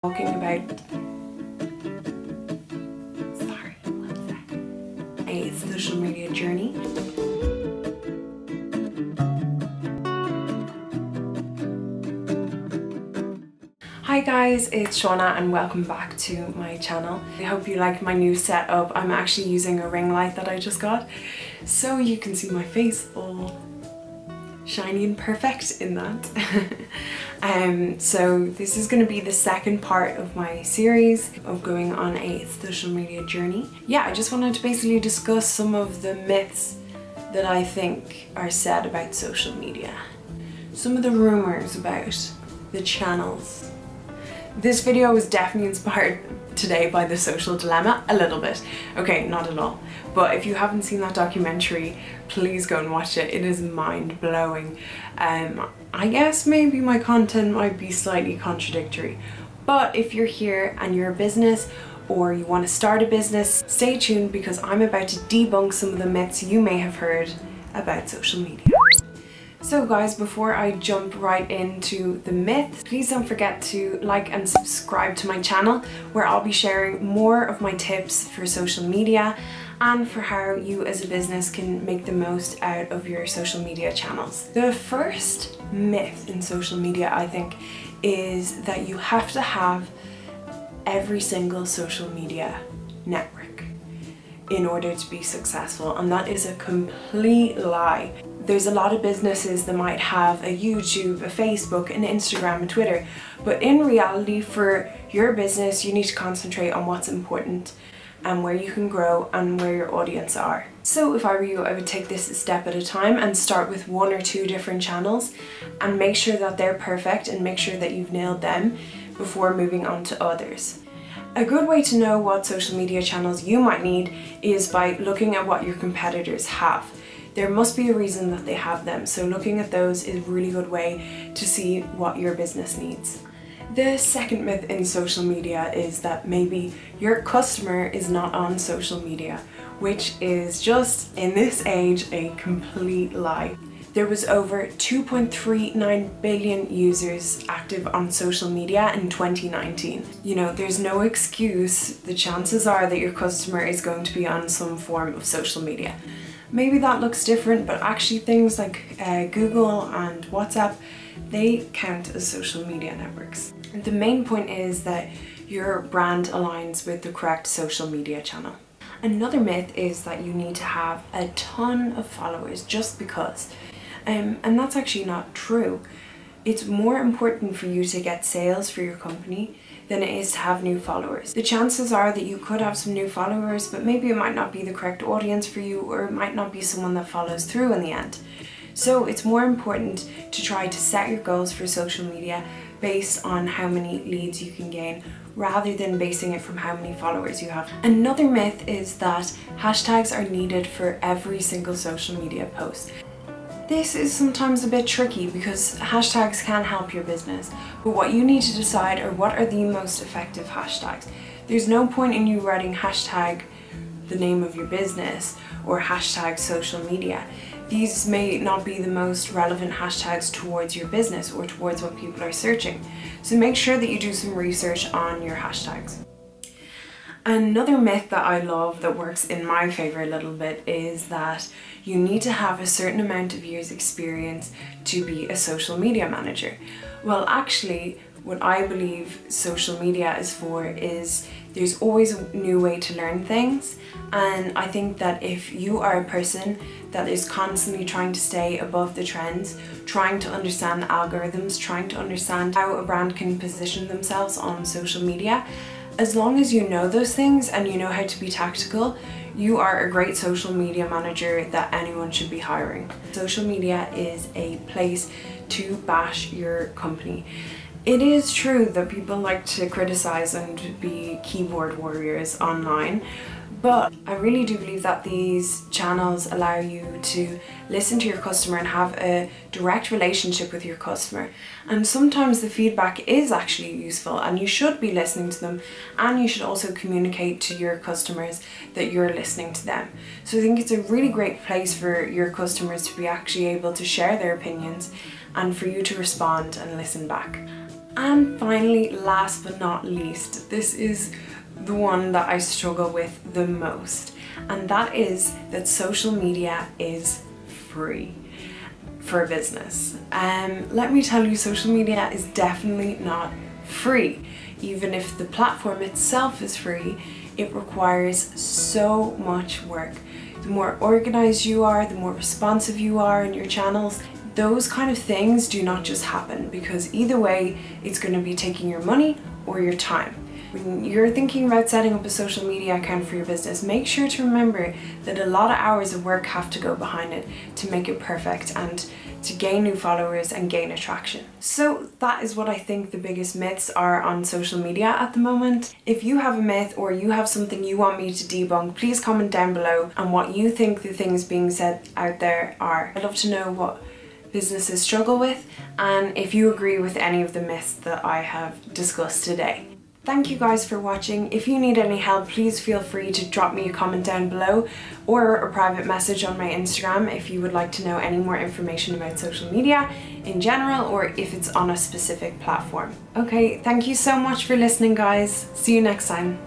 Talking about a social media journey. Hi guys, it's Shauna and welcome back to my channel. I hope you like my new setup. I'm actually using a ring light that I just got so you can see my face all shiny and perfect in that. So this is going to be the second part of my series of going on a social media journey. Yeah, I just wanted to basically discuss some of the myths that I think are said about social media. Some of the rumors about the channels. This video was definitely inspired today by The Social Dilemma, a little bit. Okay, not at all. But if you haven't seen that documentary, please go and watch it. It is mind-blowing. I guess maybe my content might be slightly contradictory, but if you're here and you're a business or you want to start a business, stay tuned because I'm about to debunk some of the myths you may have heard about social media. So guys, before I jump right into the myths, please don't forget to like and subscribe to my channel where I'll be sharing more of my tips for social media and for how you as a business can make the most out of your social media channels. The first myth in social media, I think, is that you have to have every single social media network in order to be successful, and that is a complete lie. There's a lot of businesses that might have a YouTube, a Facebook, an Instagram, a Twitter, but in reality for your business you need to concentrate on what's important and where you can grow and where your audience are. So if I were you, I would take this a step at a time and start with one or two different channels and make sure that they're perfect and make sure that you've nailed them before moving on to others. A good way to know what social media channels you might need is by looking at what your competitors have. There must be a reason that they have them, so looking at those is a really good way to see what your business needs. The second myth in social media is that maybe your customer is not on social media, which is just, in this age, a complete lie. There was over 2.39 billion users active on social media in 2019. You know, there's no excuse. The chances are that your customer is going to be on some form of social media. Maybe that looks different, but actually things like Google and WhatsApp, they count as social media networks. And the main point is that your brand aligns with the correct social media channel. Another myth is that you need to have a ton of followers just because. And that's actually not true. It's more important for you to get sales for your company than it is to have new followers. The chances are that you could have some new followers, but maybe it might not be the correct audience for you, or it might not be someone that follows through in the end. So it's more important to try to set your goals for social media based on how many leads you can gain rather than basing it from how many followers you have. Another myth is that hashtags are needed for every single social media post. This is sometimes a bit tricky because hashtags can help your business, but what you need to decide are what are the most effective hashtags. There's no point in you writing hashtag the name of your business or hashtag social media. These may not be the most relevant hashtags towards your business or towards what people are searching. So make sure that you do some research on your hashtags. Another myth that I love that works in my favor a little bit is that you need to have a certain amount of years experience to be a social media manager. Well, actually, what I believe social media is for is there's always a new way to learn things, and I think that if you are a person that is constantly trying to stay above the trends, trying to understand the algorithms, trying to understand how a brand can position themselves on social media, as long as you know those things and you know how to be tactical, you are a great social media manager that anyone should be hiring. Social media is a place to bash your company. It is true that people like to criticize and be keyboard warriors online, but I really do believe that these channels allow you to listen to your customer and have a direct relationship with your customer. And sometimes the feedback is actually useful and you should be listening to them, and you should also communicate to your customers that you're listening to them. So I think it's a really great place for your customers to be actually able to share their opinions and for you to respond and listen back. And finally, last but not least, this is the one that I struggle with the most, and that is that social media is free for a business. Let me tell you, social media is definitely not free. Even if the platform itself is free, it requires so much work. The more organized you are, the more responsive you are in your channels, those kind of things do not just happen, because either way it's going to be taking your money or your time. When you're thinking about setting up a social media account for your business, make sure to remember that a lot of hours of work have to go behind it to make it perfect and to gain new followers and gain attraction. So that is what I think the biggest myths are on social media at the moment. If you have a myth or you have something you want me to debunk, please comment down below on what you think the things being said out there are. I'd love to know what businesses struggle with and if you agree with any of the myths that I have discussed today. Thank you guys for watching. If you need any help, please feel free to drop me a comment down below or a private message on my Instagram if you would like to know any more information about social media in general or if it's on a specific platform. Okay, thank you so much for listening, guys. See you next time.